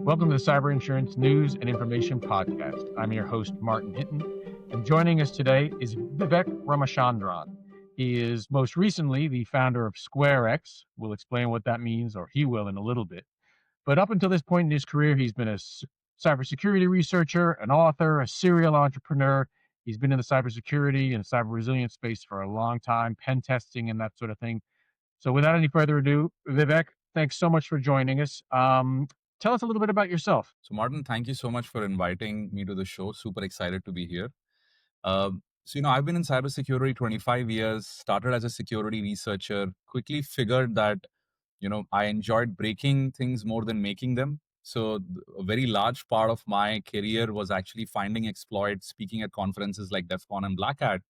Welcome to the Cyber Insurance News and Information Podcast. I'm your host, Martin Hinton, and joining us today is Vivek Ramachandran. He is most recently the founder of SquareX. We'll explain what that means, or he will in a little bit. But up until this point in his career, he's been a cybersecurity researcher, an author, a serial entrepreneur. He's been in the cybersecurity and cyber resilience space for a long time, pen testing and that sort of thing. So without any further ado, Vivek, thanks so much for joining us. Tell us a little bit about yourself. So, Martin, thank you so much for inviting me to the show. Super excited to be here. I've been in cybersecurity 25 years, started as a security researcher, quickly figured that, I enjoyed breaking things more than making them. So, a very large part of my career was actually finding exploits, speaking at conferences like DEF CON and Black Hat.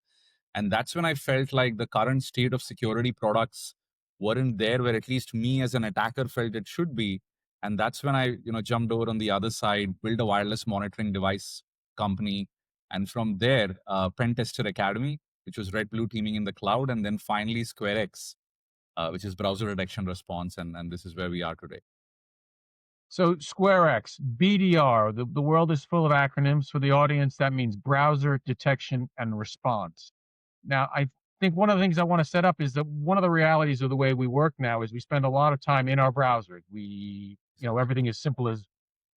And that's when I felt like the current state of security products weren't there where at least me as an attacker felt it should be. And that's when I, jumped over on the other side, built a wireless monitoring device company. And from there, Pen Tester Academy, which was red blue teaming in the cloud. And then finally SquareX, which is browser detection response. And this is where we are today. So SquareX, BDR, the world is full of acronyms. For the audience, that means browser detection and response. Now, I think one of the things I want to set up is that one of the realities of the way we work now is we spend a lot of time in our browser. Everything is simple as,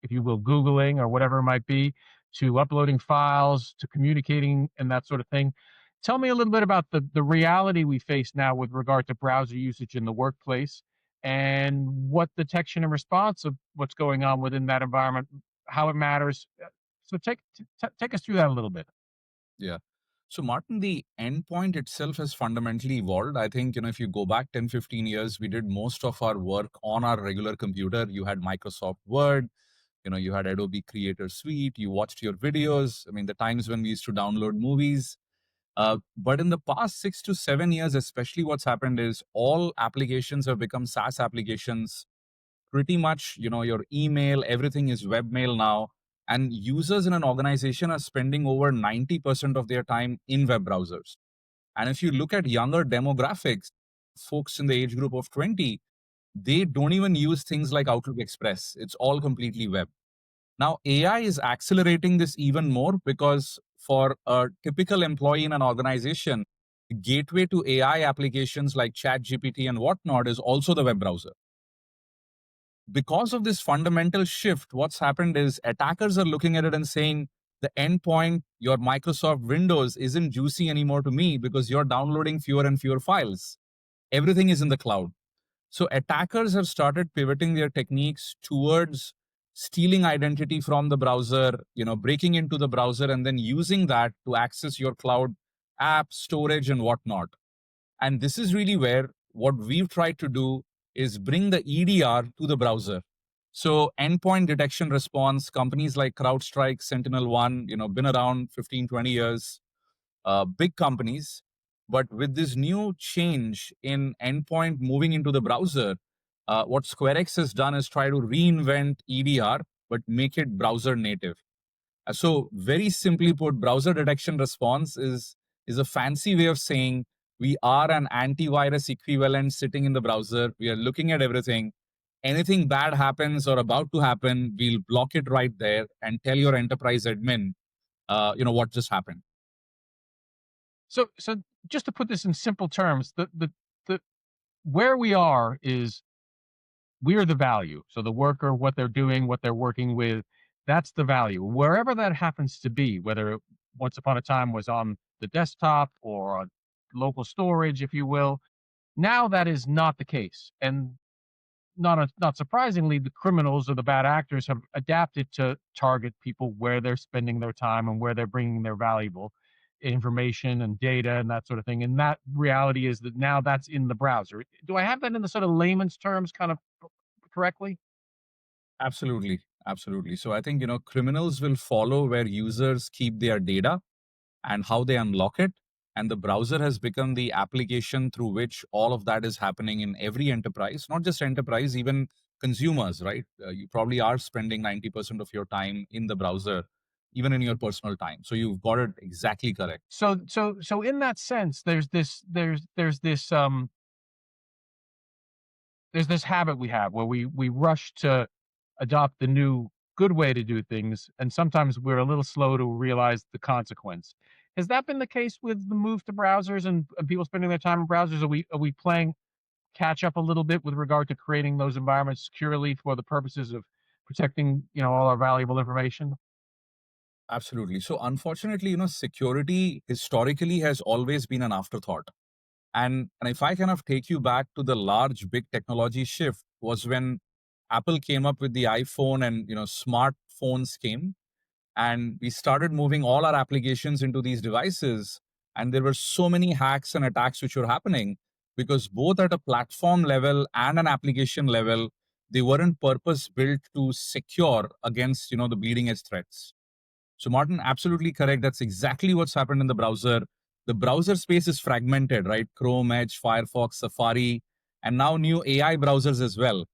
if you will, Googling or whatever it might be, to uploading files, to communicating and that sort of thing. Tell me a little bit about the reality we face now with regard to browser usage in the workplace and what detection and response of what's going on within that environment, how it matters. So take us through that a little bit. Yeah. So, Martin, the endpoint itself has fundamentally evolved. I think, if you go back 10, 15 years, we did most of our work on our regular computer. You had Microsoft Word, you had Adobe Creator Suite, you watched your videos. I mean, the times when we used to download movies. But in the past 6 to 7 years, especially what's happened is all applications have become SaaS applications. Pretty much, your email, everything is webmail now. And users in an organization are spending over 90% of their time in web browsers. And if you look at younger demographics, folks in the age group of 20, they don't even use things like Outlook Express. It's all completely web. Now, AI is accelerating this even more because for a typical employee in an organization, the gateway to AI applications like ChatGPT and whatnot is also the web browser. Because of this fundamental shift, what's happened is attackers are looking at it and saying, the endpoint, your Microsoft Windows isn't juicy anymore to me because you're downloading fewer and fewer files. Everything is in the cloud. So attackers have started pivoting their techniques towards stealing identity from the browser, breaking into the browser and then using that to access your cloud app, storage, and whatnot. And this is really where what we've tried to do is bring the EDR to the browser. So endpoint detection response, companies like CrowdStrike, SentinelOne, been around 15, 20 years, big companies. But with this new change in endpoint moving into the browser, what SquareX has done is try to reinvent EDR, but make it browser native. So very simply put, browser detection response is a fancy way of saying we are an antivirus equivalent sitting in the browser. We are looking at everything. Anything bad happens or about to happen, we'll block it right there and tell your enterprise admin, what just happened. So just to put this in simple terms, the where we are is we are the value. So the worker, what they're doing, what they're working with, that's the value. Wherever that happens to be, whether it once upon a time was on the desktop or on local storage, if you will, now that is not the case. And not surprisingly, the criminals or the bad actors have adapted to target people where they're spending their time and where they're bringing their valuable information and data and that sort of thing. And that reality is that now that's in the browser. Do I have that in the sort of layman's terms kind of correctly? Absolutely. Absolutely. So I think, criminals will follow where users keep their data and how they unlock it. And the browser has become the application through which all of that is happening in every enterprise, not just enterprise, even consumers, right? You probably are spending 90% of your time in the browser, even in your personal time. So you've got it exactly correct. So in that sense, there's this habit we have where we rush to adopt the new good way to do things, and sometimes we're a little slow to realize the consequence. Has that been the case with the move to browsers and people spending their time in browsers? Are we playing catch up a little bit with regard to creating those environments securely for the purposes of protecting, all our valuable information? Absolutely. So unfortunately, security historically has always been an afterthought. And if I kind of take you back to the large big technology shift was when Apple came up with the iPhone and smartphones came, and we started moving all our applications into these devices, and there were so many hacks and attacks which were happening because both at a platform level and an application level, they weren't purpose built to secure against the bleeding edge threats. So, Martin, absolutely correct. That's exactly what's happened in the browser. The browser space is fragmented, right? Chrome, Edge, Firefox, Safari, and now new AI browsers as well.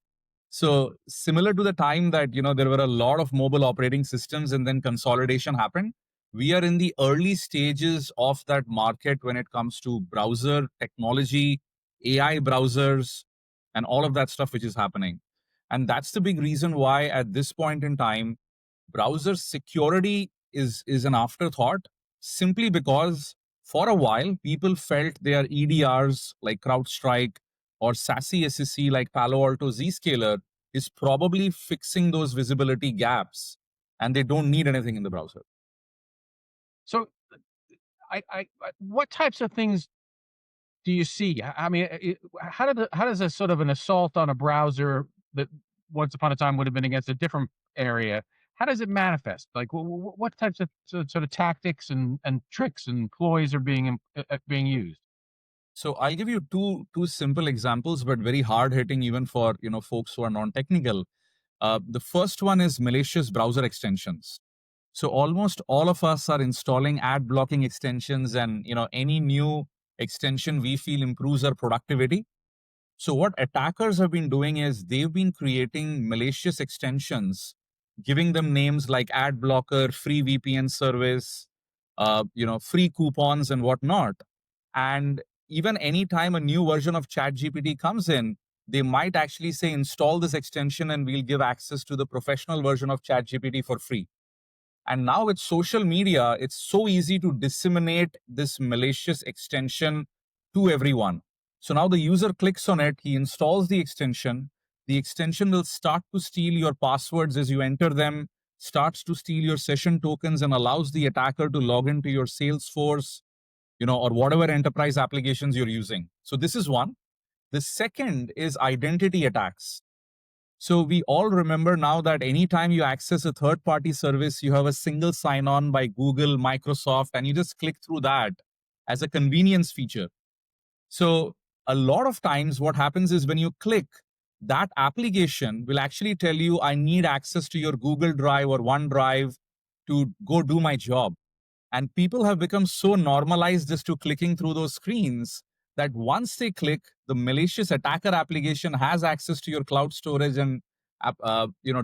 So, similar to the time that there were a lot of mobile operating systems and then consolidation happened, we are in the early stages of that market when it comes to browser technology, AI browsers, and all of that stuff which is happening. And that's the big reason why at this point in time browser security is an afterthought, simply because for a while people felt their EDRs like CrowdStrike or SASE SSC like Palo Alto Zscaler is probably fixing those visibility gaps, and they don't need anything in the browser. So, what types of things do you see? I mean, how does a sort of an assault on a browser that once upon a time would have been against a different area, how does it manifest? Like, what types of sort of tactics and tricks and ploys are being used? So I'll give you two simple examples, but very hard hitting even for folks who are non-technical. The first one is malicious browser extensions. So almost all of us are installing ad blocking extensions, and any new extension we feel improves our productivity. So what attackers have been doing is they've been creating malicious extensions, giving them names like ad blocker, free VPN service, free coupons and whatnot. And even anytime a new version of ChatGPT comes in, they might actually say install this extension and we'll give access to the professional version of ChatGPT for free. And now with social media, it's so easy to disseminate this malicious extension to everyone. So now the user clicks on it, he installs the extension. The extension will start to steal your passwords as you enter them, starts to steal your session tokens, and allows the attacker to log into your Salesforce, or whatever enterprise applications you're using. So this is one. The second is identity attacks. So we all remember now that anytime you access a third party service, you have a single sign on by Google, Microsoft, and you just click through that as a convenience feature. So a lot of times what happens is when you click, that application will actually tell you, I need access to your Google Drive or OneDrive to go do my job. And people have become so normalized just to clicking through those screens that once they click, the malicious attacker application has access to your cloud storage and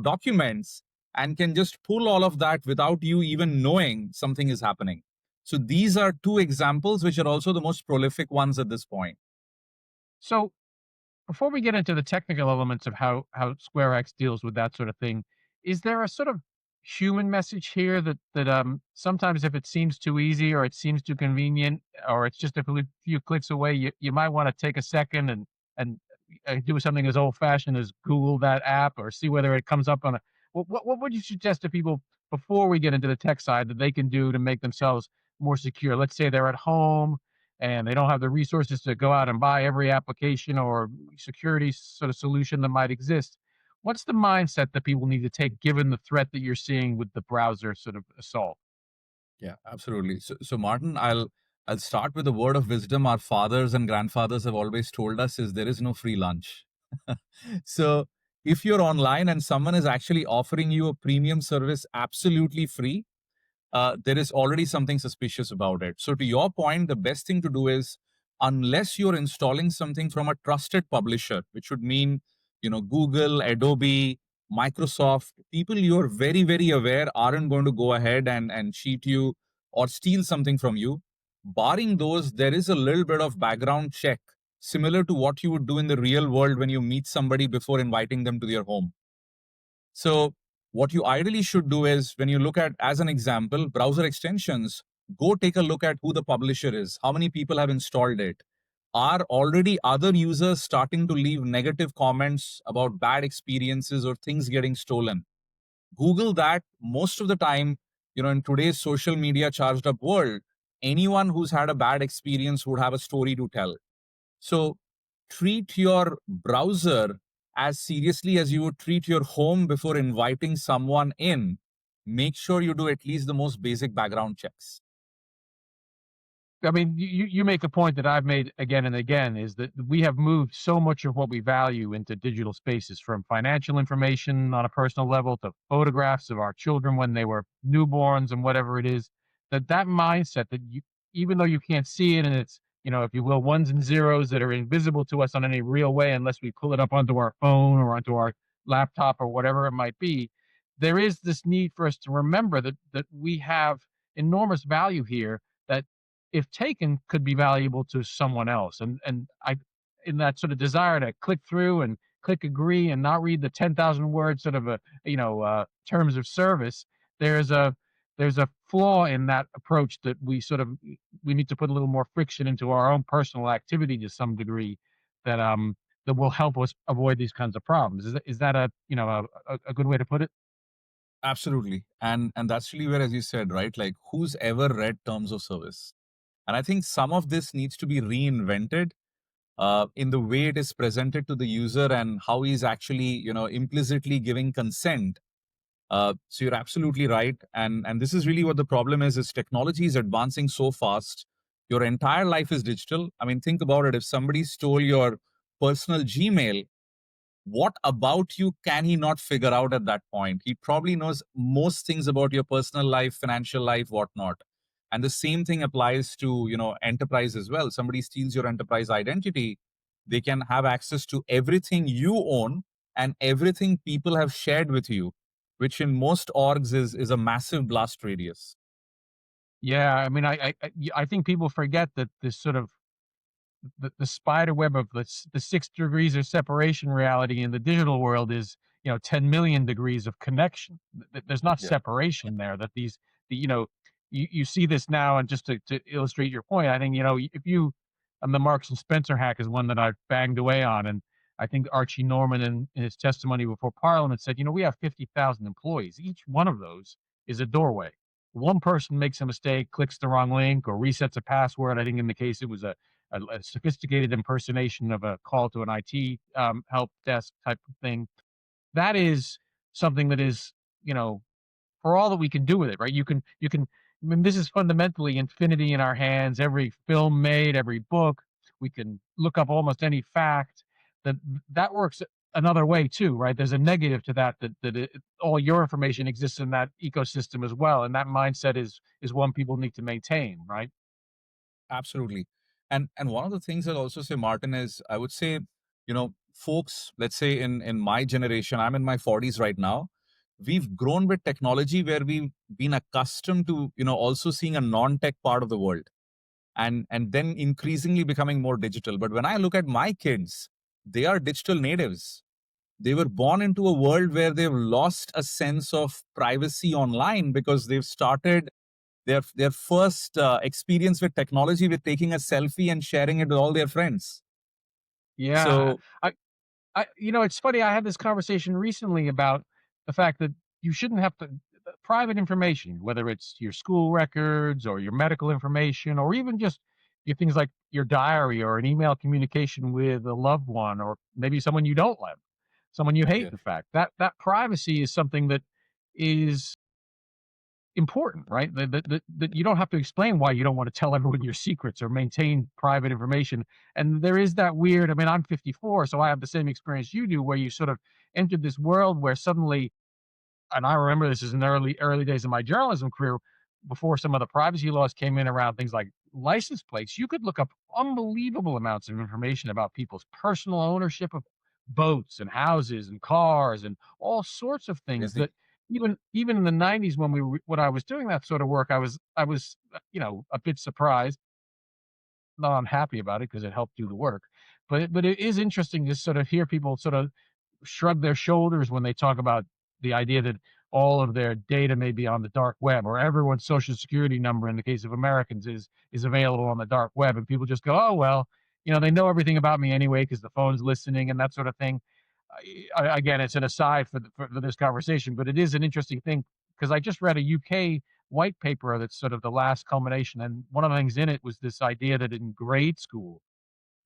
documents, and can just pull all of that without you even knowing something is happening. So these are two examples, which are also the most prolific ones at this point. So, before we get into the technical elements of how SquareX deals with that sort of thing, is there a sort of human message here that sometimes if it seems too easy or it seems too convenient or it's just a few clicks away, you might want to take a second and do something as old fashioned as Google that app or see whether it comes up on a. What would you suggest to people before we get into the tech side that they can do to make themselves more secure? Let's say they're at home and they don't have the resources to go out and buy every application or security sort of solution that might exist. What's the mindset that people need to take given the threat that you're seeing with the browser sort of assault? Yeah, absolutely. So Martin, I'll start with a word of wisdom our fathers and grandfathers have always told us is there is no free lunch. So if you're online and someone is actually offering you a premium service absolutely free, there is already something suspicious about it. So to your point, the best thing to do is, unless you're installing something from a trusted publisher, which would mean, Google, Adobe, Microsoft, people you're very, very aware aren't going to go ahead and cheat you or steal something from you. Barring those, there is a little bit of background check, similar to what you would do in the real world when you meet somebody before inviting them to your home. So what you ideally should do is, when you look at, as an example, browser extensions, go take a look at who the publisher is, how many people have installed it. Are already other users starting to leave negative comments about bad experiences or things getting stolen? Google that. Most of the time, in today's social media charged up world, anyone who's had a bad experience would have a story to tell. So treat your browser as seriously as you would treat your home before inviting someone in. Make sure you do at least the most basic background checks. I mean, you make a point that I've made again and again, is that we have moved so much of what we value into digital spaces, from financial information on a personal level to photographs of our children when they were newborns and whatever it is. That mindset that even though you can't see it, and it's, if you will, ones and zeros that are invisible to us on any real way unless we pull it up onto our phone or onto our laptop or whatever it might be, there is this need for us to remember that we have enormous value here that, if taken, could be valuable to someone else. And I, in that sort of desire to click through and click agree and not read the 10,000 word sort of terms of service, there's a there's a flaw in that approach, that we need to put a little more friction into our own personal activity to some degree, that that will help us avoid these kinds of problems. Is that a good way to put it? Absolutely. And that's really where, as you said, right? Like, who's ever read terms of service? And I think some of this needs to be reinvented in the way it is presented to the user and how he's actually, implicitly giving consent. So you're absolutely right. And this is really what the problem is technology is advancing so fast. Your entire life is digital. I mean, think about it. If somebody stole your personal Gmail, what about you can he not figure out at that point? He probably knows most things about your personal life, financial life, whatnot. And the same thing applies to, enterprise as well. Somebody steals your enterprise identity, they can have access to everything you own and everything people have shared with you, which in most orgs is a massive blast radius. Yeah, I mean, I think people forget that this sort of the spider web of the 6 degrees of separation reality in the digital world is, 10 million degrees of connection. There's not Yeah. separation there. That you see this now. And just to illustrate your point, I think, if you and the Marks and Spencer hack is one that I've banged away on. And I think Archie Norman, in his testimony before Parliament, said, we have 50,000 employees. Each one of those is a doorway. One person makes a mistake, clicks the wrong link, or resets a password. I think in the case it was a sophisticated impersonation of a call to an IT help desk type of thing. That is something that is, for all that we can do with it, right? You can. I mean, this is fundamentally infinity in our hands. Every film made, every book, we can look up almost any fact. That works another way too, right? There's a negative to that. All your information exists in that ecosystem as well, and that mindset is one people need to maintain, right? Absolutely. And one of the things I'll also say, Martin, is I would say, folks, let's say in my generation, I'm in my 40s right now. We've grown with technology where we've been accustomed to, also seeing a non-tech part of the world, and then increasingly becoming more digital. But when I look at my kids, they are digital natives. They were born into a world where they've lost a sense of privacy online because they've started their first experience with technology with taking a selfie and sharing it with all their friends. Yeah, So it's funny. I had this conversation recently about the fact that you shouldn't have to private information, whether it's your school records or your medical information, or even just your things like your diary or an email communication with a loved one, or maybe someone you don't like, someone you hate. yeah, In fact, that privacy is something that is important, right? That you don't have to explain why you don't want to tell everyone your secrets or maintain private information. And there is that weird, I mean, I'm 54, so I have the same experience you do, where you sort of entered this world where suddenly, and I remember this is in the early days of my journalism career, before some of the privacy laws came in around things like license plates. You could look up unbelievable amounts of information about people's personal ownership of boats and houses and cars and all sorts of things crazy. that even in the 90s, when I was doing that sort of work, I was a bit surprised. No, I'm happy about it because it helped do the work. But it is interesting to sort of hear people sort of shrug their shoulders when they talk about the idea that all of their data may be on the dark web, or everyone's social security number in the case of Americans is available on the dark web, and people just go, oh well, they know everything about me anyway because the phone's listening and that sort of thing. Again, it's an aside for this conversation, but it is an interesting thing because I just read a UK white paper that's sort of the last culmination, and one of the things in it was this idea that in grade school,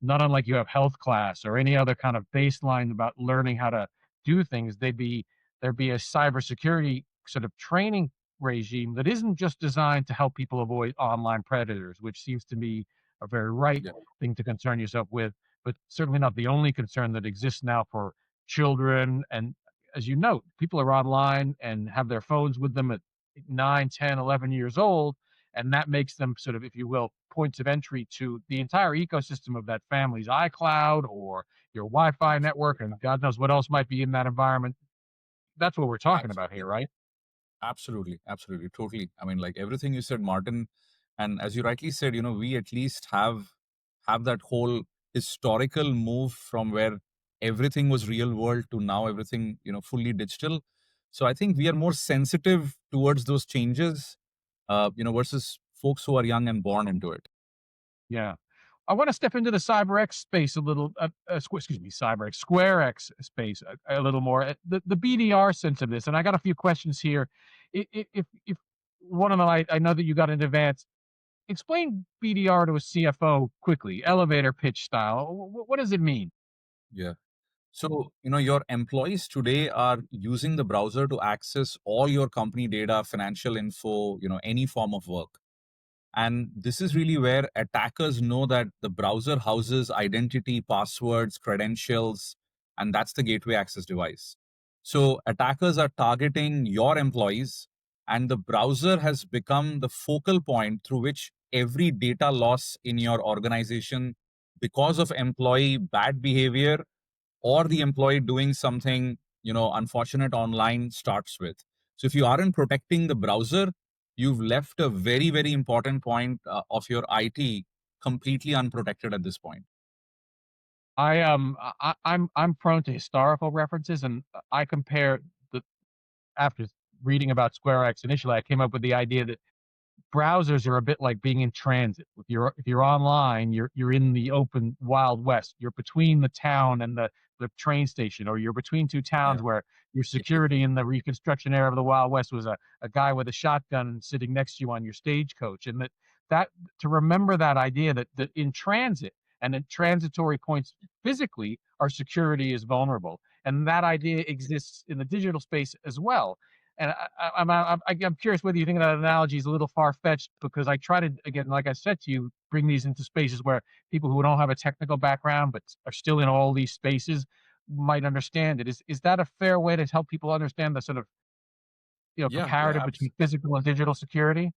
not unlike you have health class or any other kind of baseline about learning how to do things, there'd be a cybersecurity sort of training regime that isn't just designed to help people avoid online predators, which seems to me a very right Yeah. thing to concern yourself with, but certainly not the only concern that exists now for children. And as you note, people are online and have their phones with them at 9, 10, 11 years old, and that makes them sort of, if you will, points of entry to the entire ecosystem of that family's iCloud or your Wi-Fi network, and God knows what else might be in that environment. That's what we're talking about here, Absolutely. right? Absolutely, absolutely, totally. I mean, like everything you said, Martin, and as you rightly said, we at least have that whole historical move from where everything was real world to now everything, fully digital. So I think we are more sensitive towards those changes, versus folks who are young and born into it. Yeah. I want to step into the CyberX space a little. Excuse me, CyberX, SquareX space a little more. The BDR sense of this, and I got a few questions here. If one of them, I know that you got in advance. Explain BDR to a CFO quickly, elevator pitch style. What does it mean? Yeah. So, your employees today are using the browser to access all your company data, financial info, any form of work. And this is really where attackers know that the browser houses identity, passwords, credentials, and that's the gateway access device. So attackers are targeting your employees, and the browser has become the focal point through which every data loss in your organization because of employee bad behavior or the employee doing something unfortunate online starts with. So if you aren't protecting the browser, you've left a very, very important point of your IT completely unprotected at this point. I'm prone to historical references, and I compare the after reading about SquareX initially, I came up with the idea that browsers are a bit like being in transit. If you're online, you're in the open wild west. You're between the town and the train station, or you're between two Yeah. towns where your security in the Reconstruction era of the Wild West was a guy with a shotgun sitting next to you on your stagecoach. And that to remember that idea that in transit and at transitory points physically, our security is vulnerable. And that idea exists in the digital space as well. And I'm curious whether you think that analogy is a little far fetched, because I try to, again, like I said to you, bring these into spaces where people who don't have a technical background but are still in all these spaces might understand it. Is that a fair way to help people understand the sort of Yeah, yeah, comparative between physical and digital security?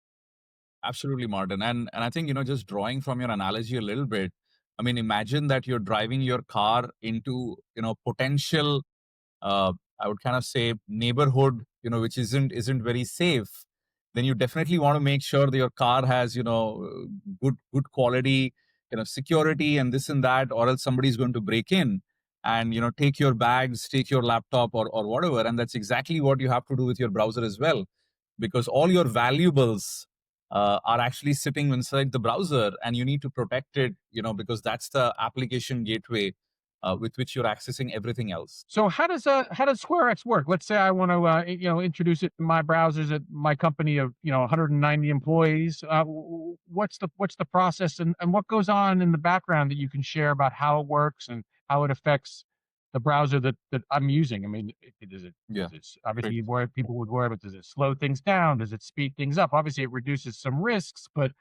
absolutely, Martin. And I think, just drawing from your analogy a little bit, I mean, imagine that you're driving your car into, potential I would kind of say neighborhood, which isn't very safe, then you definitely want to make sure that your car has, good quality, security and this and that, or else somebody's going to break in and take your bags, take your laptop or whatever. And that's exactly what you have to do with your browser as well, because all your valuables are actually sitting inside the browser, and you need to protect it, because that's the application gateway with which you're accessing everything else. So how does SquareX work? Let's say I want to introduce it to my browsers at my company of 190 employees. What's the process, and what goes on in the background that you can share about how it works and how it affects the browser that I'm using? I mean, Yeah, obviously great. people would worry, but does it slow things down? Does it speed things up? Obviously, it reduces some risks, but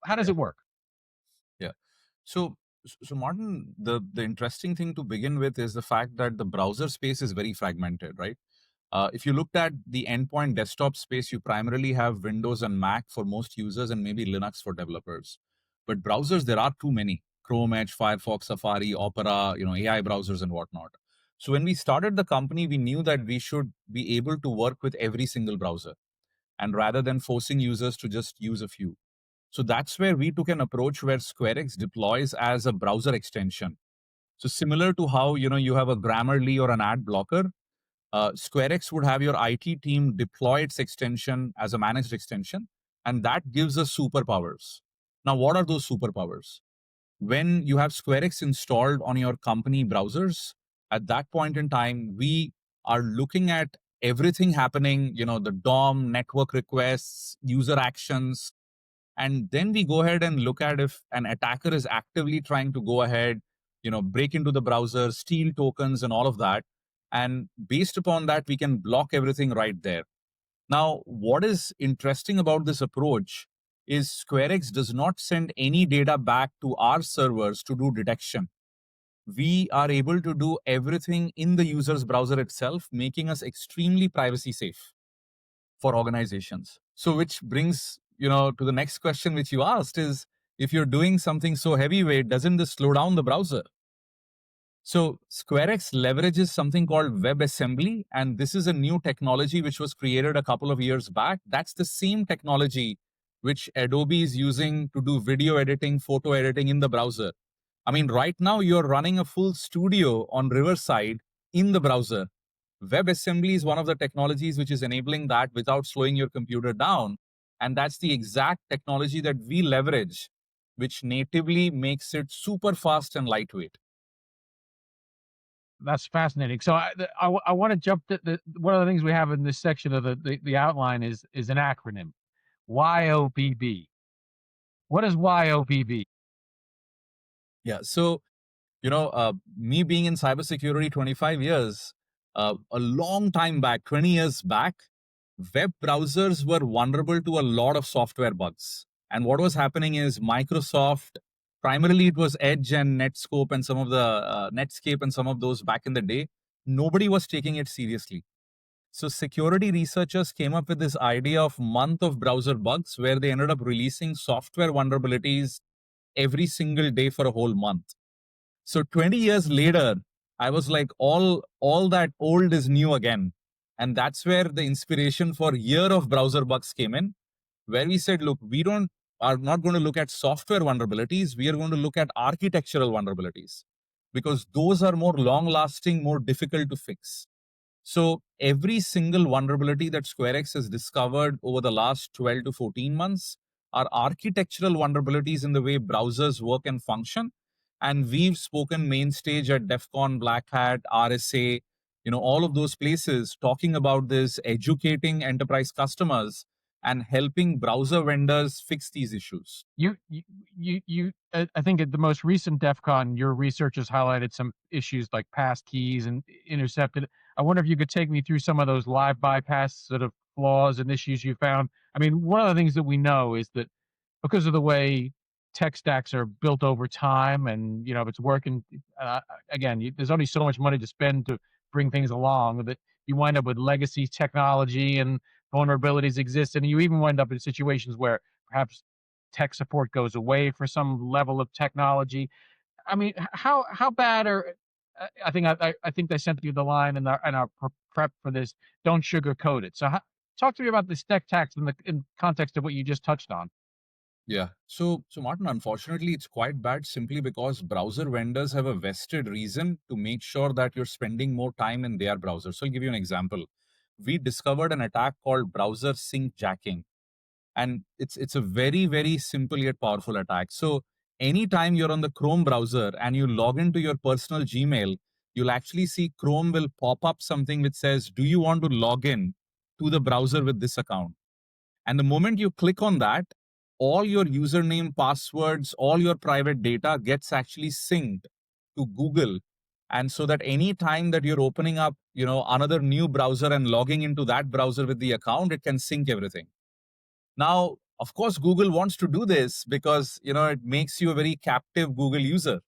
how does Yeah. it work? Yeah. So Martin, the interesting thing to begin with is the fact that the browser space is very fragmented, right? If you looked at the endpoint desktop space, you primarily have Windows and Mac for most users and maybe Linux for developers. But browsers, there are too many: Chrome, Edge, Firefox, Safari, Opera, AI browsers and whatnot. So when we started the company, we knew that we should be able to work with every single browser, and rather than forcing users to just use a few. So that's where we took an approach where SquareX deploys as a browser extension. So similar to how you have a Grammarly or an ad blocker, SquareX would have your IT team deploy its extension as a managed extension, and that gives us superpowers. Now, what are those superpowers? When you have SquareX installed on your company browsers, at that point in time, we are looking at everything happening, the DOM, network requests, user actions, and then we go ahead and look at if an attacker is actively trying to go ahead, break into the browser, steal tokens and all of that. And based upon that, we can block everything right there. Now, what is interesting about this approach is SquareX does not send any data back to our servers to do detection. We are able to do everything in the user's browser itself, making us extremely privacy safe for organizations. So, which brings, to the next question which you asked is, if you're doing something so heavyweight, doesn't this slow down the browser? So SquareX leverages something called WebAssembly, and this is a new technology which was created a couple of years back. That's the same technology which Adobe is using to do video editing, photo editing in the browser. I mean, right now you're running a full studio on Riverside in the browser. WebAssembly is one of the technologies which is enabling that without slowing your computer down. And that's the exact technology that we leverage, which natively makes it super fast and lightweight. That's fascinating. So I want to jump to one of the things we have in this section of the outline is an acronym, YOBB. What is YOBB? Yeah. So, me being in cybersecurity 25 years, a long time back, 20 years back, web browsers were vulnerable to a lot of software bugs. And what was happening is Microsoft, primarily it was Edge and Netscope and some of the Netscape and some of those back in the day, nobody was taking it seriously. So security researchers came up with this idea of month of browser bugs where they ended up releasing software vulnerabilities every single day for a whole month. So 20 years later, I was like, all that old is new again. And that's where the inspiration for Year of Browser Bugs came in, where we said, look, we are not going to look at software vulnerabilities. We are going to look at architectural vulnerabilities because those are more long lasting, more difficult to fix. So every single vulnerability that SquareX has discovered over the last 12 to 14 months are architectural vulnerabilities in the way browsers work and function. And we've spoken main stage at DEF CON, Black Hat, RSA, all of those places talking about this, educating enterprise customers and helping browser vendors fix these issues. I think at the most recent DEF CON, your researchers highlighted some issues like pass keys and intercepted. I wonder if you could take me through some of those live bypass sort of flaws and issues you found. I mean, one of the things that we know is that because of the way tech stacks are built over time, and if it's working, again, there's only so much money to spend to bring things along that you wind up with legacy technology and vulnerabilities exist, and you even wind up in situations where perhaps tech support goes away for some level of technology. I mean, how bad are I think they sent you the line in our prep for this. Don't sugarcoat it. So talk to me about the tech tax in context of what you just touched on. Yeah. So Martin, unfortunately, it's quite bad simply because browser vendors have a vested reason to make sure that you're spending more time in their browser. So I'll give you an example. We discovered an attack called browser sync jacking, and it's a very, very simple yet powerful attack. So anytime you're on the Chrome browser and you log into your personal Gmail, you'll actually see Chrome will pop up something which says, "Do you want to log in to the browser with this account?" And the moment you click on that, all your username, passwords, all your private data gets actually synced to Google. And so that any time that you're opening up, another new browser and logging into that browser with the account, it can sync everything. Now, of course, Google wants to do this because, it makes you a very captive Google user.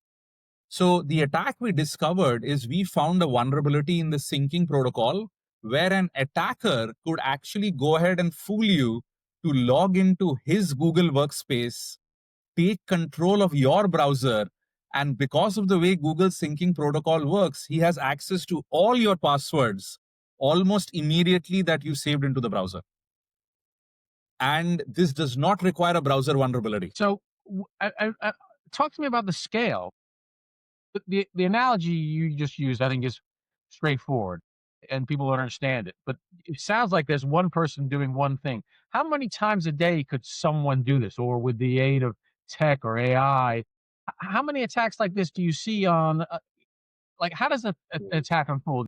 So the attack we discovered is we found a vulnerability in the syncing protocol where an attacker could actually go ahead and fool you to log into his Google workspace, take control of your browser. And because of the way Google syncing protocol works, he has access to all your passwords almost immediately that you saved into the browser. And this does not require a browser vulnerability. So, talk to me about the scale. The analogy you just used, I think, is straightforward. and people don't understand it. But it sounds like there's one person doing one thing. How many times a day could someone do this, or with the aid of tech or AI? How many attacks like this do you see on? Like, how does an attack unfold?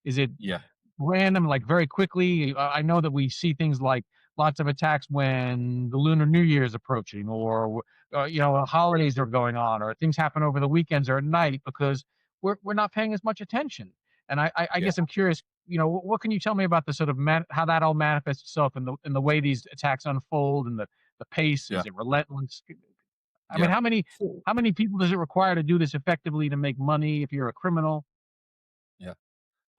Is it Yeah, random, like very quickly? I know that we see things like lots of attacks when the Lunar New Year is approaching, or holidays are going on, or things happen over the weekends or at night because we're not paying as much attention. And I yeah, guess I'm curious. What can you tell me about the sort of how that all manifests itself in the way these attacks unfold and the pace? yeah, Is it relentless? I mean, yeah. how many So how many people does it require to do this effectively to make money if you're a criminal? yeah.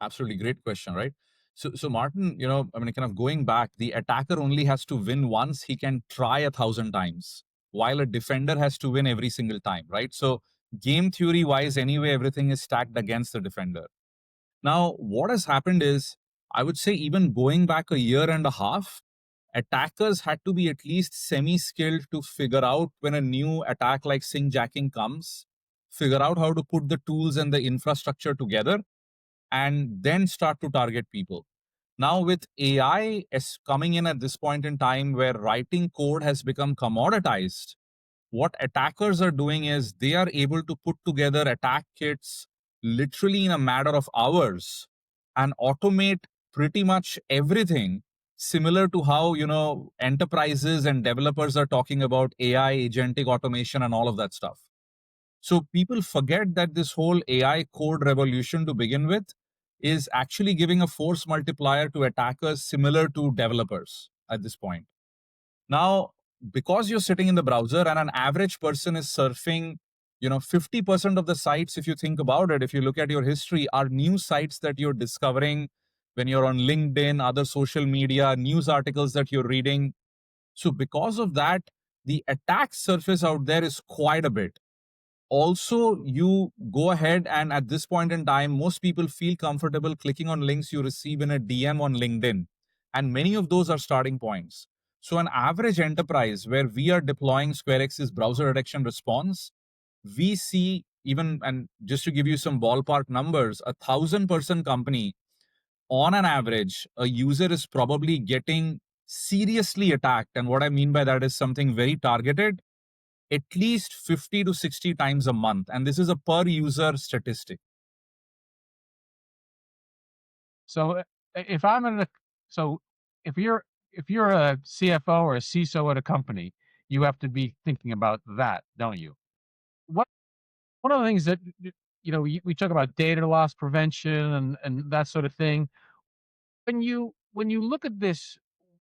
Absolutely great question, right? So Martin, I mean, kind of going back, the attacker only has to win once. He can try 1,000 times, while a defender has to win every single time, right? So game theory wise, anyway, everything is stacked against the defender. Now, what has happened is, I would say, even going back a year and a half, attackers had to be at least semi-skilled to figure out when a new attack like sing jacking comes, figure out how to put the tools and the infrastructure together, and then start to target people. Now, with AI is coming in at this point in time where writing code has become commoditized, what attackers are doing is they are able to put together attack kits literally in a matter of hours and automate pretty much everything, similar to how enterprises and developers are talking about AI, agentic automation, and all of that stuff. So people forget that this whole AI code revolution to begin with is actually giving a force multiplier to attackers similar to developers at this point. Now, because you're sitting in the browser and an average person is surfing, 50% of the sites, if you think about it, if you look at your history, are new sites that you're discovering when you're on LinkedIn, other social media, news articles that you're reading. So because of that, the attack surface out there is quite a bit. Also, you go ahead and at this point in time, most people feel comfortable clicking on links you receive in a DM on LinkedIn. And many of those are starting points. So, an average enterprise where we are deploying SquareX's browser detection response, we see even, and just to give you some ballpark numbers, 1,000-person company, on an average, a user is probably getting seriously attacked. And what I mean by that is something very targeted at least 50 to 60 times a month. And this is a per user statistic. So if I'm in a so if you're a CFO or a CISO at a company, you have to be thinking about that, don't you? What One of the things that we talk about data loss prevention and that sort of thing. When you look at this,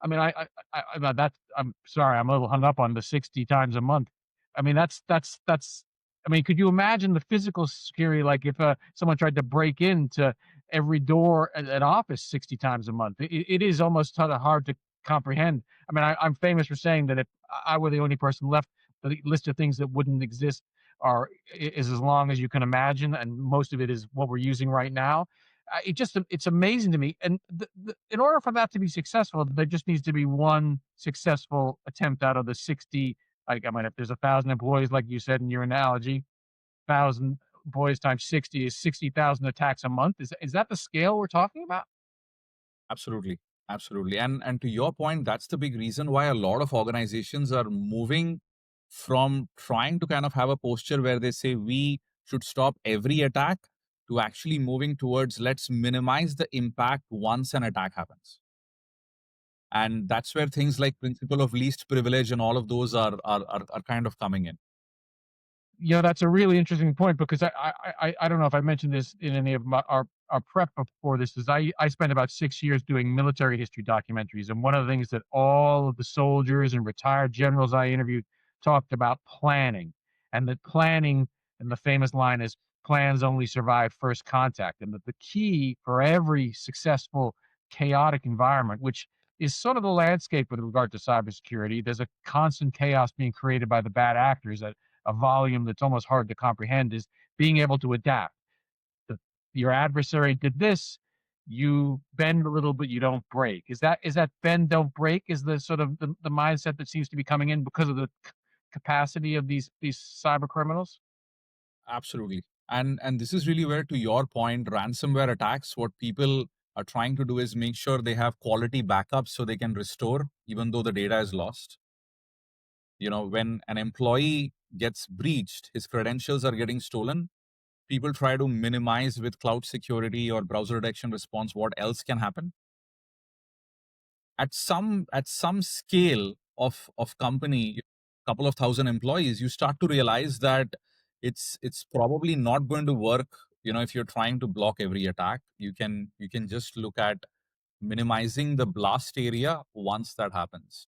I mean, I'm sorry, I'm a little hung up on the 60 times a month. I mean, that's. I mean, could you imagine the physical security, like if someone tried to break into every door at an office 60 times a month? It is almost sort of hard to comprehend. I mean, I'm famous for saying that if I were the only person left, the list of things that wouldn't exist is as long as you can imagine, and most of it is what we're using right now. It's amazing to me. And in order for that to be successful, there just needs to be one successful attempt out of the 60. Like, I mean, if there's 1,000 employees, like you said in your analogy, 1,000 employees times 60 is 60,000 attacks a month. Is that the scale we're talking about? Absolutely. Absolutely. And to your point, that's the big reason why a lot of organizations are moving from trying to kind of have a posture where they say we should stop every attack to actually moving towards let's minimize the impact once an attack happens. And that's where things like principle of least privilege and all of those are kind of coming in. That's a really interesting point because I don't know if I mentioned this in any of our prep before this. Is I spent about 6 years doing military history documentaries, and one of the things that all of the soldiers and retired generals I interviewed talked about planning, and that planning, and the famous line is plans only survive first contact, and that the key for every successful chaotic environment, which is sort of the landscape with regard to cybersecurity, there's a constant chaos being created by the bad actors that a volume that's almost hard to comprehend is being able to adapt. The, your adversary did this, you bend a little bit, you don't break. Is that bend don't break is the sort of the mindset that seems to be coming in because of the capacity of these cyber criminals? Absolutely. And this is really where, to your point, ransomware attacks, what people are trying to do is make sure they have quality backups so they can restore even though the data is lost. When an employee gets breached, his credentials are getting stolen, people try to minimize with cloud security or browser detection response what else can happen. At some scale of company, couple of thousand employees, you start to realize that it's probably not going to work. If you're trying to block every attack, you can just look at minimizing the blast area once that happens.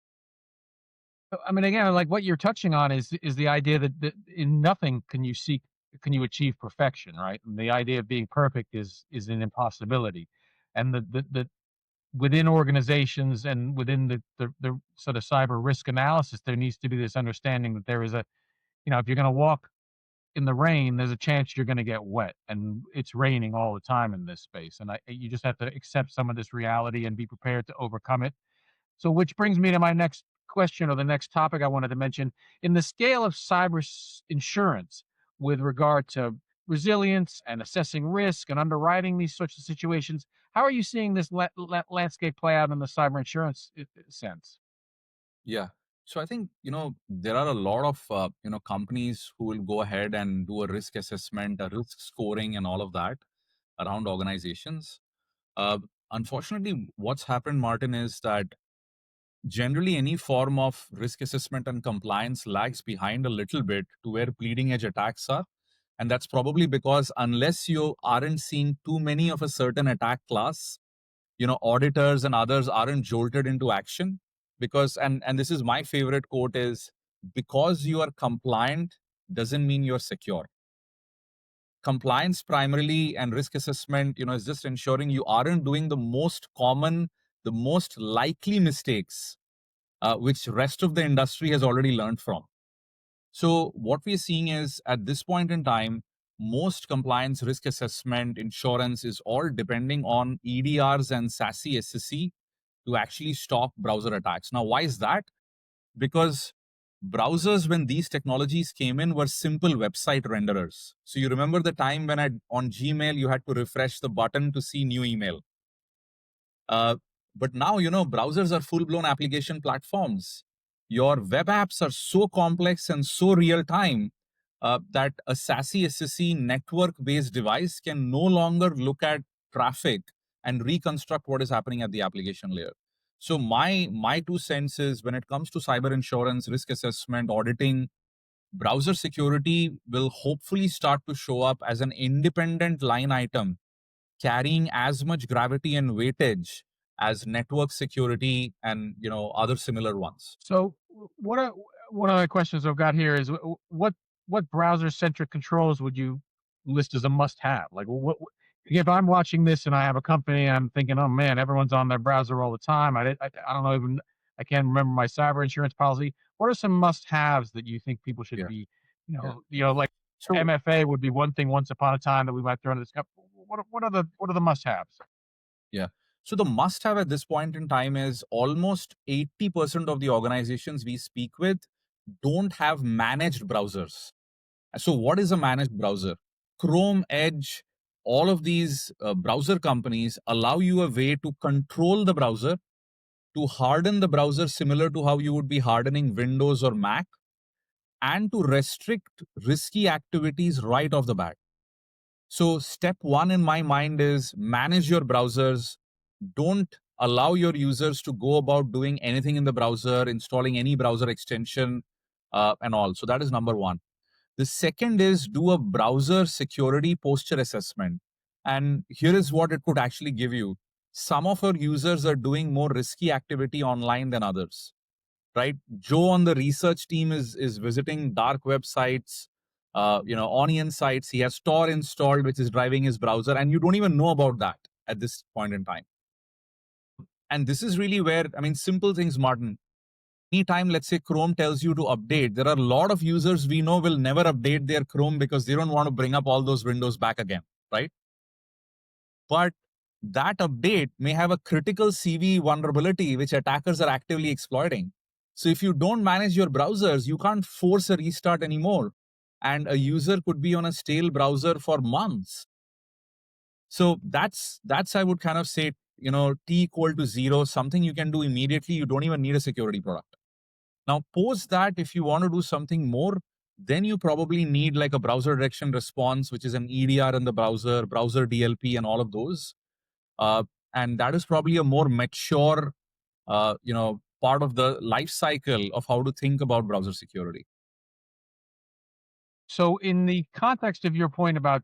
I mean, again, like what you're touching on is the idea that in nothing can you achieve perfection, right? And the idea of being perfect is an impossibility, and the within organizations and within the sort of cyber risk analysis, there needs to be this understanding that there is a, if you're going to walk in the rain, there's a chance you're going to get wet, and it's raining all the time in this space, and you just have to accept some of this reality and be prepared to overcome it. So, which brings me to my next question, or the next topic I wanted to mention. In the scale of insurance, with regard to resilience and assessing risk and underwriting these sorts of situations, how are you seeing this landscape play out in the cyber insurance sense? Yeah. So I think, there are a lot of, companies who will go ahead and do a risk assessment, a risk scoring, and all of that around organizations. Uh, Unfortunately, what's happened, Martin, is that generally any form of risk assessment and compliance lags behind a little bit to where bleeding edge attacks are. And that's probably because unless you aren't seeing too many of a certain attack class, auditors and others aren't jolted into action. Because and this is my favorite quote is, because you are compliant doesn't mean you're secure. Compliance primarily and risk assessment, is just ensuring you aren't doing the most common, the most likely mistakes, which rest of the industry has already learned from. So what we're seeing is, at this point in time, most compliance, risk assessment, insurance is all depending on EDRs and SASE SSE to actually stop browser attacks. Now, why is that? Because browsers, when these technologies came in, were simple website renderers. So you remember the time when on Gmail, you had to refresh the button to see new email. But now, browsers are full blown application platforms. Your web apps are so complex and so real time that a SASE SSE network based device can no longer look at traffic and reconstruct what is happening at the application layer. So my 2 cents is, when it comes to cyber insurance, risk assessment, auditing, browser security will hopefully start to show up as an independent line item, carrying as much gravity and weightage as network security and other similar ones. So, what are one of the questions I've got here is what browser centric controls would you list as a must have? Like, if I'm watching this and I have a company and I'm thinking, oh man, everyone's on their browser all the time. I don't know, even I can't remember my cyber insurance policy. What are some must haves that you think people should Yeah. be? Yeah. Like So MFA would be one thing once upon a time that we might throw into this. What are the must haves? yeah. So the must have at this point in time is, almost 80% of the organizations we speak with don't have managed browsers. So what is a managed browser? Chrome, Edge, all of these browser companies allow you a way to control the browser, to harden the browser similar to how you would be hardening Windows or Mac, and to restrict risky activities right off the bat. So, step one in my mind is, manage your browsers. Don't allow your users to go about doing anything in the browser, installing any browser extension, and all. So, that is number one. The second is, do a browser security posture assessment. And here is what it could actually give you. Some of our users are doing more risky activity online than others, right? Joe on the research team is visiting dark websites, onion sites. He has Tor installed, which is driving his browser, and you don't even know about that at this point in time. And this is really where, I mean, simple things, Martin. Anytime, let's say, Chrome tells you to update, there are a lot of users we know will never update their Chrome because they don't want to bring up all those windows back again, right? But that update may have a critical CV vulnerability which attackers are actively exploiting. So if you don't manage your browsers, you can't force a restart anymore. And a user could be on a stale browser for months. So that's I would kind of say, T equal to zero, something you can do immediately. You don't even need a security product. Now, post that, if you want to do something more, then you probably need like a browser direction response, which is an EDR in the browser DLP, and all of those. Uh, and that is probably a more mature, part of the life cycle of how to think about browser security. So, in the context of your point about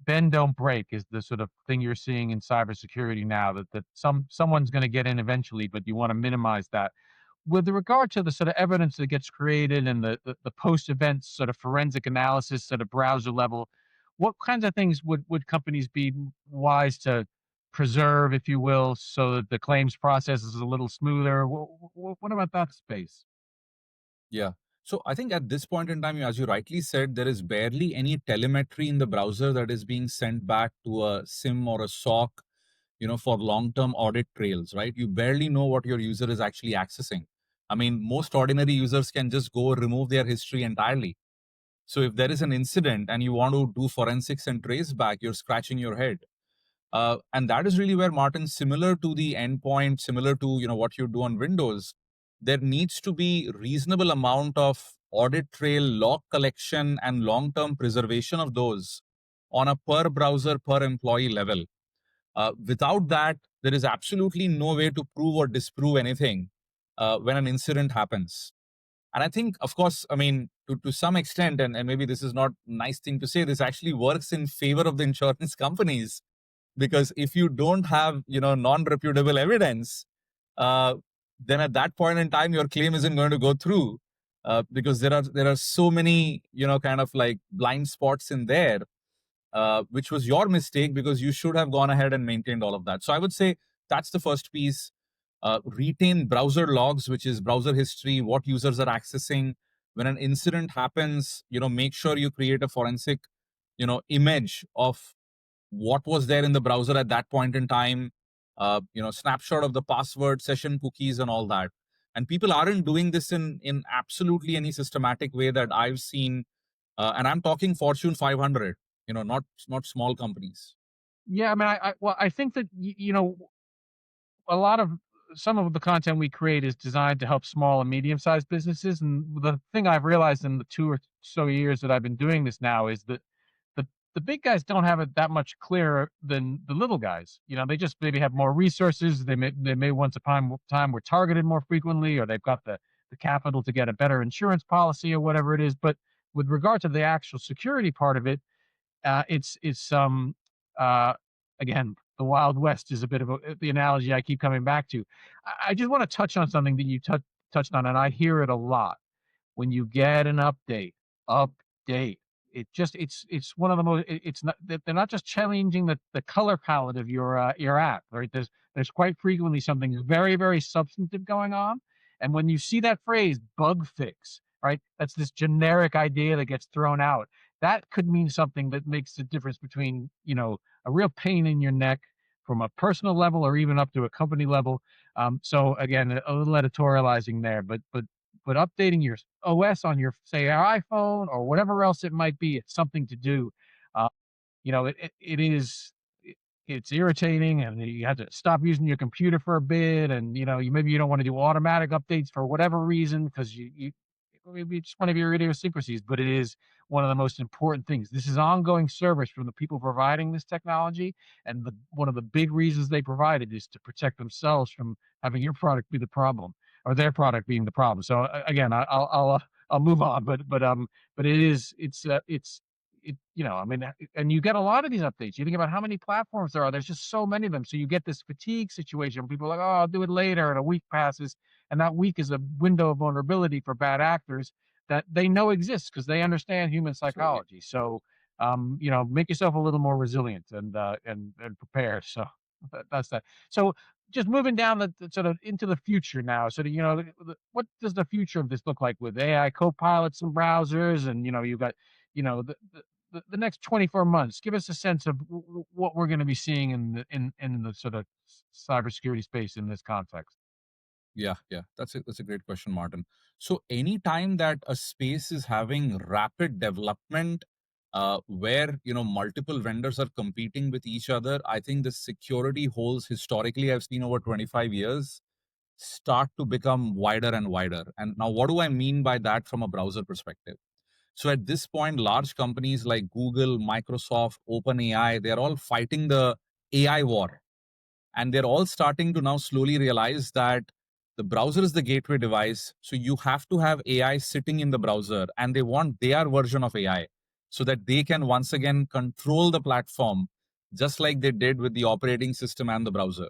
bend don't break, is the sort of thing you're seeing in cybersecurity now, that someone's going to get in eventually, but you want to minimize that. With regard to the sort of evidence that gets created and the post event sort of forensic analysis at a browser level, what kinds of things would companies be wise to preserve, if you will, so that the claims process is a little smoother? What about that space? Yeah. So I think at this point in time, as you rightly said, there is barely any telemetry in the browser that is being sent back to a SIM or a SOC, for long-term audit trails, right? You barely know what your user is actually accessing. I mean, most ordinary users can just go remove their history entirely. So if there is an incident and you want to do forensics and trace back, you're scratching your head. And that is really where, Martin, similar to the endpoint, similar to what you do on Windows, there needs to be reasonable amount of audit trail, log collection, and long-term preservation of those on a per browser, per employee level. Without that, there is absolutely no way to prove or disprove anything when an incident happens. And I think, of course, I mean, to some extent, and maybe this is not a nice thing to say, this actually works in favor of the insurance companies, because if you don't have non-reputable evidence, uh, then at that point in time your claim isn't going to go through, because there are so many kind of like blind spots in there, which was your mistake, because you should have gone ahead and maintained all of that. So I would say that's the first piece. Retain browser logs, which is browser history, what users are accessing. When an incident happens, make sure you create a forensic image of what was there in the browser at that point in time, snapshot of the password, session cookies, and all that. And people aren't doing this in absolutely any systematic way that I've seen. And I'm talking Fortune 500, not small companies. Yeah, I mean, well, I think that a lot of some of the content we create is designed to help small and medium-sized businesses. And the thing I've realized in the 2 or so years that I've been doing this now is that the the big guys don't have it that much clearer than the little guys. They just maybe have more resources. They may once upon a time were targeted more frequently, or they've got the capital to get a better insurance policy or whatever it is. But with regard to the actual security part of it, it's uh, again, the Wild West is a bit of the analogy I keep coming back to. I just want to touch on something that you touched on, and I hear it a lot. When you get an update, it's one of the most, it's not that they're not just changing the color palette of your app, right? There's quite frequently something very, very substantive going on. And when you see that phrase bug fix, right, that's this generic idea that gets thrown out. That could mean something that makes the difference between, a real pain in your neck from a personal level or even up to a company level. So again, a little editorializing there, but updating your OS on your, say, your iPhone or whatever else it might be, it's something to do. Uh, it is it's irritating, and you have to stop using your computer for a bit, and maybe you don't want to do automatic updates for whatever reason because you maybe it's one of your idiosyncrasies, but it is one of the most important things. This is ongoing service from the people providing this technology, and one of the big reasons they provide it is to protect themselves from having your product be the problem or their product being the problem. So again, I'll move on, but I mean, and you get a lot of these updates. You think about how many platforms there are. There's just so many of them. So you get this fatigue situation where people are like, oh, I'll do it later, and a week passes, and that week is a window of vulnerability for bad actors that they know exists because they understand human Absolutely. psychology. So, make yourself a little more resilient and prepared. So that's that. So just moving down the sort of into the future now. So what does the future of this look like with AI co-pilots and browsers, and you've got the next 24 months? Give us a sense of what we're going to be seeing in the sort of cybersecurity space in this context. Yeah, yeah, that's a great question, Martin. So anytime that a space is having rapid development, where multiple vendors are competing with each other. I think the security holes historically I've seen over 25 years start to become wider and wider. And now, what do I mean by that from a browser perspective? So at this point, large companies like Google, Microsoft, OpenAI, they're all fighting the AI war. And they're all starting to now slowly realize that the browser is the gateway device. So you have to have AI sitting in the browser, and they want their version of AI so that they can once again control the platform, just like they did with the operating system and the browser.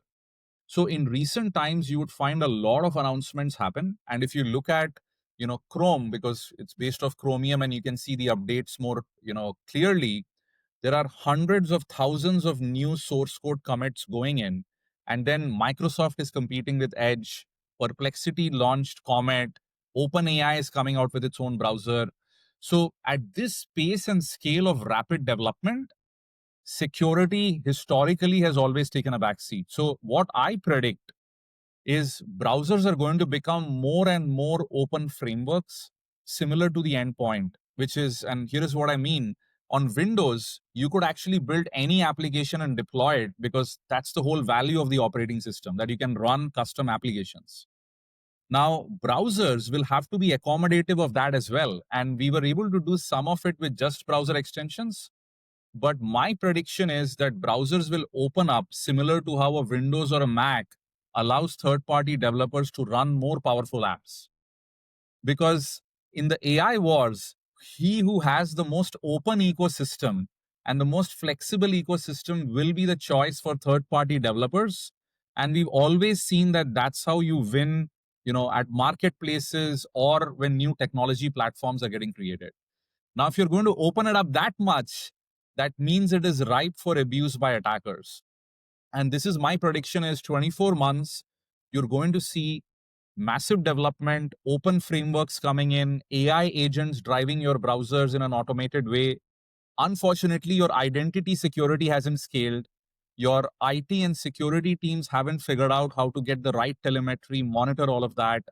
So in recent times, you would find a lot of announcements happen. And if you look at, Chrome, because it's based off Chromium and you can see the updates more, clearly, there are hundreds of thousands of new source code commits going in. And then Microsoft is competing with Edge, Perplexity launched Comet, OpenAI is coming out with its own browser. So at this pace and scale of rapid development, security historically has always taken a back seat. So what I predict is browsers are going to become more and more open frameworks similar to the endpoint, which is, and here is what I mean. On Windows, you could actually build any application and deploy it because that's the whole value of the operating system, that you can run custom applications. Now, browsers will have to be accommodative of that as well. And we were able to do some of it with just browser extensions. But my prediction is that browsers will open up similar to how a Windows or a Mac allows third party developers to run more powerful apps. Because in the AI wars, he who has the most open ecosystem and the most flexible ecosystem will be the choice for third party developers. And we've always seen that that's how you win, at marketplaces or when new technology platforms are getting created. Now, if you're going to open it up that much, that means it is ripe for abuse by attackers. And this is my prediction is 24 months, you're going to see massive development, open frameworks coming in, AI agents driving your browsers in an automated way. Unfortunately, your identity security hasn't scaled. Your IT and security teams haven't figured out how to get the right telemetry, monitor all of that.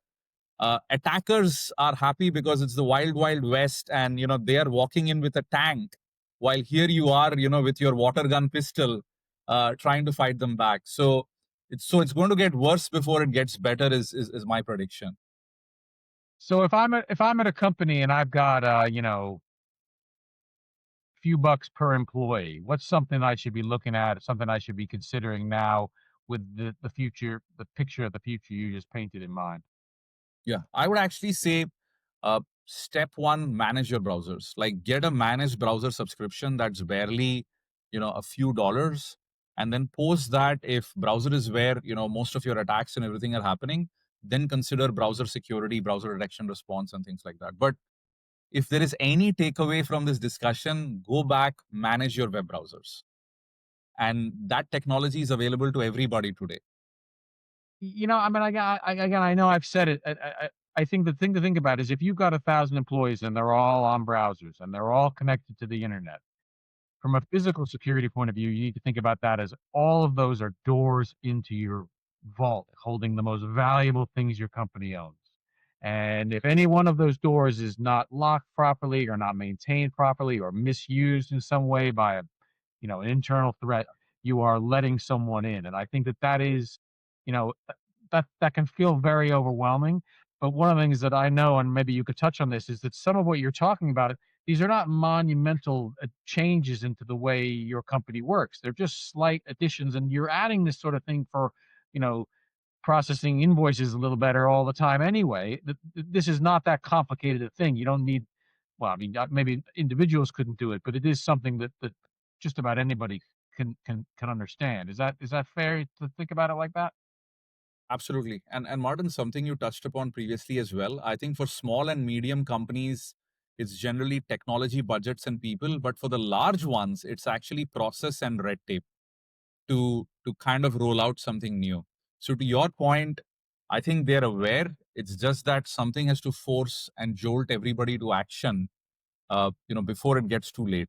Attackers are happy because it's the wild wild west, and they are walking in with a tank, while here you are, with your water gun pistol, trying to fight them back. So it's going to get worse before it gets better is my prediction. So if I'm at a company and I've got few bucks per employee, what's something I should be looking at, something I should be considering now with the future, the picture of the future you just painted in mind? Yeah, I would actually say, step one, manage your browsers. Like, get a managed browser subscription that's barely, a few dollars. And then post that, if browser is where, most of your attacks and everything are happening, then consider browser security, browser detection response, and things like that. But if there is any takeaway from this discussion, go back, manage your web browsers. And that technology is available to everybody today. I mean, again, I know I've said it. I think the thing to think about is if you've got 1,000 employees and they're all on browsers and they're all connected to the internet, from a physical security point of view, you need to think about that as all of those are doors into your vault, holding the most valuable things your company owns. And if any one of those doors is not locked properly or not maintained properly or misused in some way by an internal threat, you are letting someone in. And I think that is, that can feel very overwhelming. But one of the things that I know, and maybe you could touch on this, is that some of what you're talking about, these are not monumental changes into the way your company works. They're just slight additions, and you're adding this sort of thing for, you know, processing invoices a little better all the time anyway. This is not that complicated a thing. You don't need, well, I mean, maybe individuals couldn't do it, but it is something that just about anybody can understand. Is that fair to think about it like that? Absolutely. And Martin, something you touched upon previously as well. I think for small and medium companies, it's generally technology budgets and people, but for the large ones, it's actually process and red tape to kind of roll out something new. So to your point, I think they're aware. It's just that something has to force and jolt everybody to action, before it gets too late.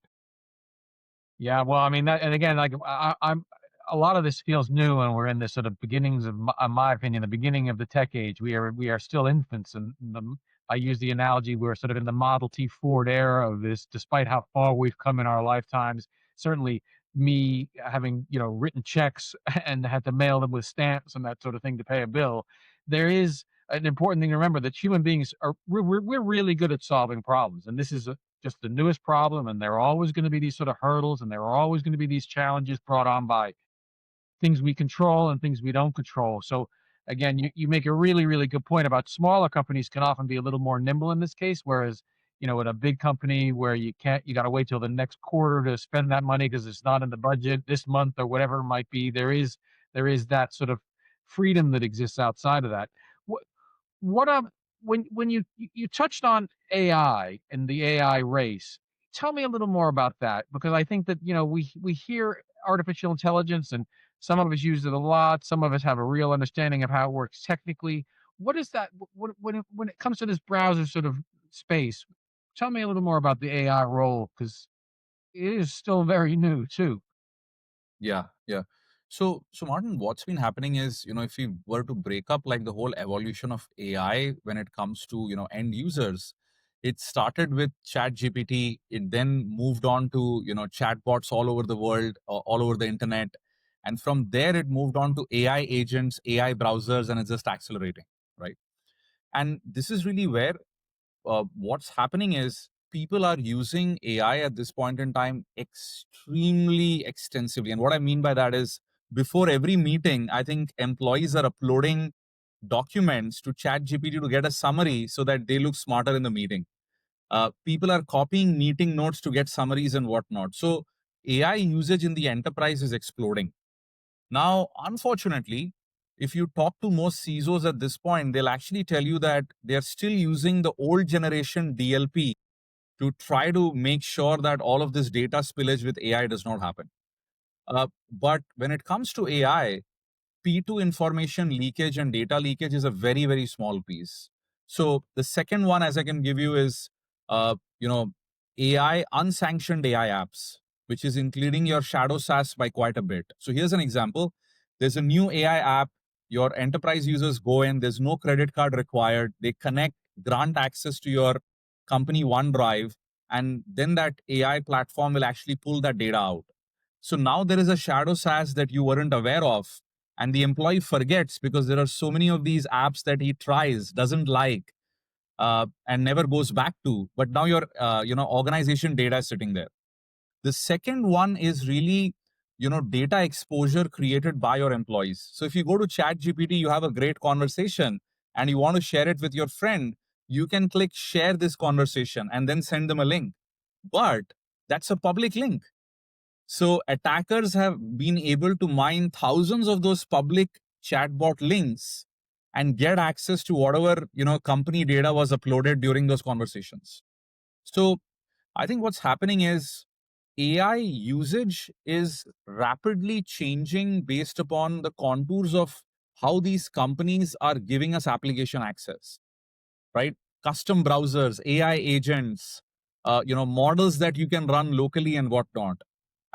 Yeah, well, I mean that, and again, like I'm, a lot of this feels new, and we're in the sort of beginnings of, in my opinion, the beginning of the tech age. We are still infants, and I use the analogy we're sort of in the Model T Ford era of this, despite how far we've come in our lifetimes. Certainly, me having written checks and had to mail them with stamps and that sort of thing to pay a bill, there is an important thing to remember that human beings are we're really good at solving problems, and this is just the newest problem, and there are always going to be these sort of hurdles, and there are always going to be these challenges brought on by things we control and things we don't control. So again, you make a really, really good point about smaller companies can often be a little more nimble in this case, whereas at a big company where you got to wait till the next quarter to spend that money because it's not in the budget this month or whatever it might be. There is that sort of freedom that exists outside of that. What what when you touched on AI and the AI race, tell me a little more about that because I think that we hear artificial intelligence and some of us use it a lot, some of us have a real understanding of how it works technically. What is that when it comes to this browser sort of space? Tell me a little more about the AI role because it is still very new too. Yeah, yeah. So Martin, what's been happening is, if we were to break up like the whole evolution of AI when it comes to, end users, it started with Chat GPT. It then moved on to, chatbots all over the world, all over the internet. And from there, it moved on to AI agents, AI browsers, and it's just accelerating, right? And this is really where what's happening is people are using AI at this point in time extremely extensively. And what I mean by that is before every meeting, I think employees are uploading documents to ChatGPT to get a summary so that they look smarter in the meeting. People are copying meeting notes to get summaries and whatnot. So AI usage in the enterprise is exploding. Now, unfortunately, if you talk to most CISOs at this point, they'll actually tell you that they're still using the old generation DLP to try to make sure that all of this data spillage with AI does not happen. But when it comes to AI, P2 information leakage and data leakage is a very, very small piece. So the second one, as I can give you, is uh, you know AI unsanctioned AI apps, which is including your shadow SaaS by quite a bit. So here's an example. There's a new AI app. Your enterprise users go in. There's no credit card required. They connect, grant access to your company OneDrive, and then that AI platform will actually pull that data out. So now there is a shadow SaaS that you weren't aware of, and the employee forgets because there are so many of these apps that he tries, doesn't like, and never goes back to. But now your organization data is sitting there. The second one is really data exposure created by your employees. So if you go to Chat GPT, you have a great conversation and you want to share it with your friend, you can click share this conversation and then send them a link. But that's a public link, so attackers have been able to mine thousands of those public chatbot links and get access to whatever company data was uploaded during those conversations. So I think what's happening is AI usage is rapidly changing based upon the contours of how these companies are giving us application access, right? Custom browsers, AI agents, models that you can run locally and whatnot.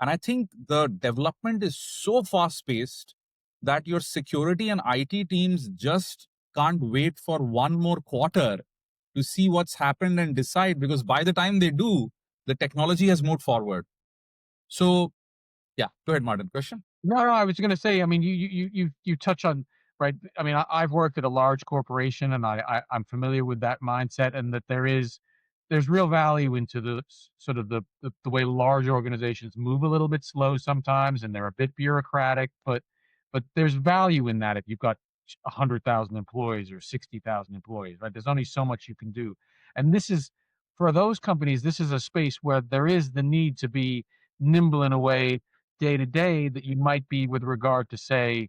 And I think the development is so fast paced that your security and IT teams just can't wait for one more quarter to see what's happened and decide, because by the time they do, the technology has moved forward. So, yeah, go ahead, Martin. Question? No, no, I was gonna say, I mean, you touch on right. I mean, I've worked at a large corporation, and I'm familiar with that mindset, and that there's real value into the sort of the way large organizations move a little bit slow sometimes, and they're a bit bureaucratic, but there's value in that if you've got 100,000 employees or 60,000 employees, right? There's only so much you can do, and this is for those companies. This is a space where there is the need to be nimble in a way day to day that you might be with regard to, say,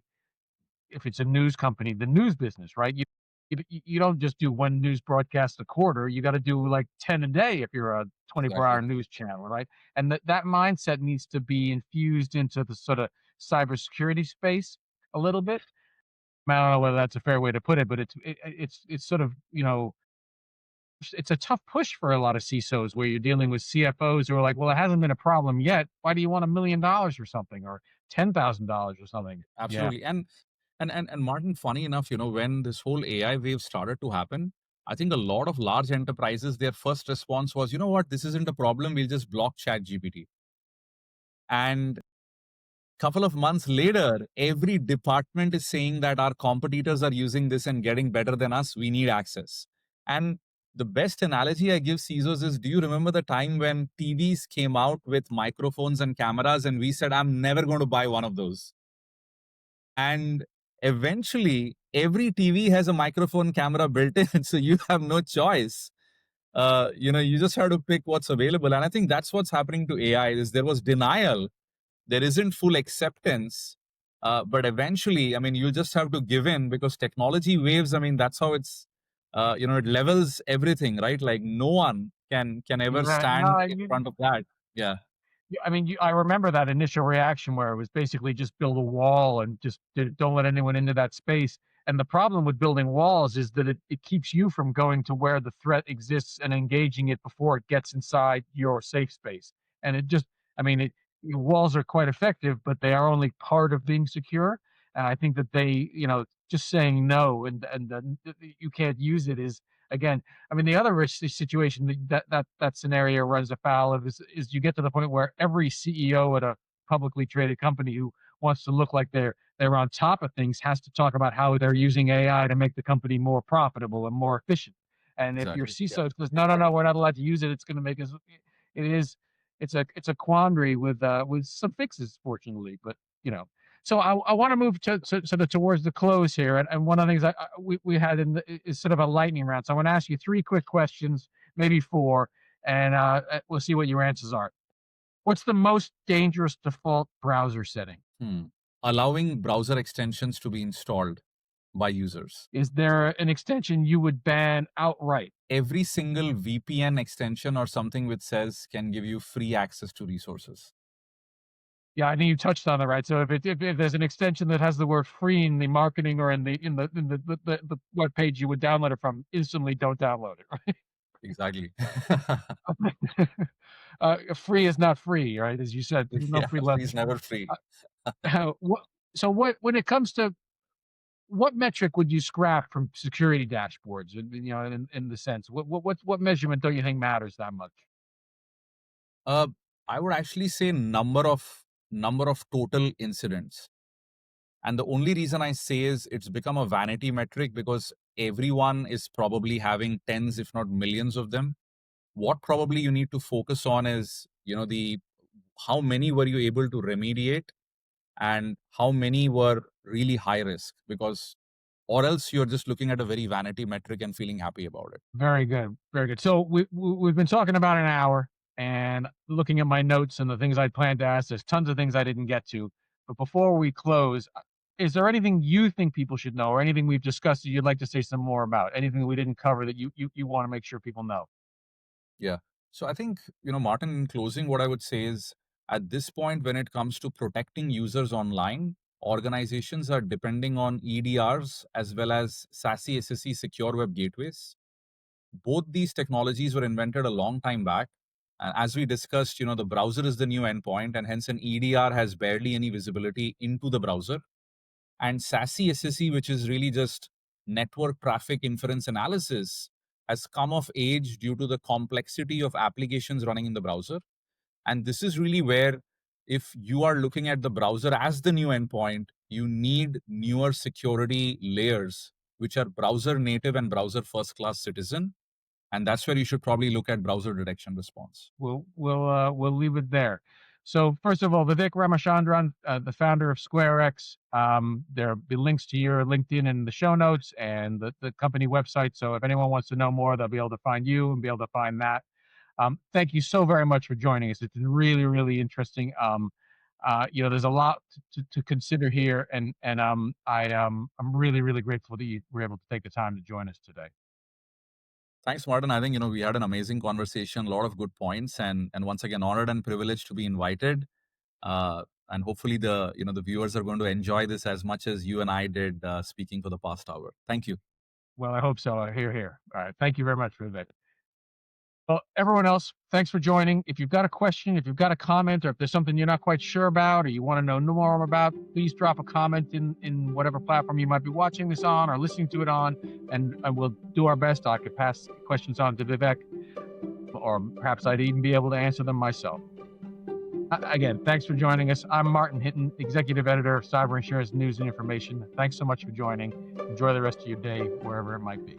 if it's a news company, the news business, right? You don't just do one news broadcast a quarter. You got to do like 10 a day if you're a 24-hour Exactly. news channel, right? And that mindset needs to be infused into the sort of cybersecurity space a little bit. I don't know whether that's a fair way to put it, but it's sort of it's a tough push for a lot of CISOs where you're dealing with CFOs who are like, well, it hasn't been a problem yet. Why do you want $1 million or something or $10,000 or something? Yeah. Absolutely. And Martin, funny enough, when this whole AI wave started to happen, I think a lot of large enterprises, their first response was, you know what, this isn't a problem. We'll just block Chat GPT. And couple of months later, every department is saying that our competitors are using this and getting better than us. We need access. And the best analogy I give CISOs is, do you remember the time when TVs came out with microphones and cameras and we said, I'm never going to buy one of those? And eventually, every TV has a microphone camera built in, so you have no choice. You just have to pick what's available. And I think that's what's happening to AI is there was denial, there isn't full acceptance, but eventually, I mean, you just have to give in because technology waves, I mean, that's how it levels everything, right? Like no one can ever Right. stand No, in front of that. Yeah, yeah, I mean, I remember that initial reaction where it was basically just build a wall and just don't let anyone into that space. And the problem with building walls is that it keeps you from going to where the threat exists and engaging it before it gets inside your safe space. And it just, I mean, walls are quite effective, but they are only part of being secure. And I think that they, just saying no and you can't use it is again. I mean, the other risk situation that scenario runs afoul of is you get to the point where every CEO at a publicly traded company who wants to look like they're on top of things has to talk about how they're using AI to make the company more profitable and more efficient. And if your exactly. Yeah, CISO says no, no, no, we're not allowed to use it, it's going to make us. It is. It's a quandary with some fixes, fortunately, but you know. So I want to move to sort of towards the close here, and one of the things we had is sort of a lightning round. So I want to ask you three quick questions, maybe four, and we'll see what your answers are. What's the most dangerous default browser setting? Hmm. Allowing browser extensions to be installed by users. Is there an extension you would ban outright? Every single VPN extension or something which says can give you free access to resources. Yeah, I think you touched on it, right? So if there's an extension that has the word "free" in the marketing or in the web page you would download it from, instantly don't download it. Exactly. Right? Free is not free, right? As you said, no Yeah, free free is lunch. never free. What, so when it comes to what metric would you scrap from security dashboards? In the sense, what measurement don't you think matters that much? Uh, I would actually say number of total incidents. And the only reason I say is it's become a vanity metric because everyone is probably having tens, if not millions of them. What probably you need to focus on is, the how many were you able to remediate and how many were really high risk because or else you're just looking at a very vanity metric and feeling happy about it. Very good, very good. So we've been talking about an hour, and looking at my notes and the things I planned to ask. There's tons of things I didn't get to, but before we close, is there anything you think people should know, or anything we've discussed that you'd like to say some more about? Anything that we didn't cover that you want to make sure people know? Yeah. So I think, Martin, in closing, what I would say is at this point, when it comes to protecting users online, organizations are depending on EDRs as well as SASE SSE secure web gateways. Both these technologies were invented a long time back. And as we discussed, the browser is the new endpoint, and hence an EDR has barely any visibility into the browser. And SASE SSE, which is really just network traffic inference analysis, has come of age due to the complexity of applications running in the browser. And this is really where, if you are looking at the browser as the new endpoint, you need newer security layers, which are browser native and browser first class citizen. And that's where you should probably look at browser detection response. We'll leave it there. So first of all, Vivek Ramachandran, the founder of SquareX. There'll be links to your LinkedIn in the show notes and the company website. So if anyone wants to know more, they'll be able to find you and be able to find that. Thank you so very much for joining us. It's been really, really interesting. There's a lot to consider here, and I'm really, really grateful that you were able to take the time to join us today. Thanks, Martin. I think we had an amazing conversation, a lot of good points, and once again honored and privileged to be invited. And hopefully the viewers are going to enjoy this as much as you and I did speaking for the past hour. Thank you. Well, I hope so. Here, here. All right. Thank you very much, Vivek. Well, everyone else, thanks for joining. If you've got a question, if you've got a comment, or if there's something you're not quite sure about, or you want to know more about, please drop a comment in whatever platform you might be watching this on or listening to it on, and we'll do our best. I could pass questions on to Vivek, or perhaps I'd even be able to answer them myself. Again, thanks for joining us. I'm Martin Hinton, Executive Editor of Cyber Insurance News and Information. Thanks so much for joining. Enjoy the rest of your day, wherever it might be.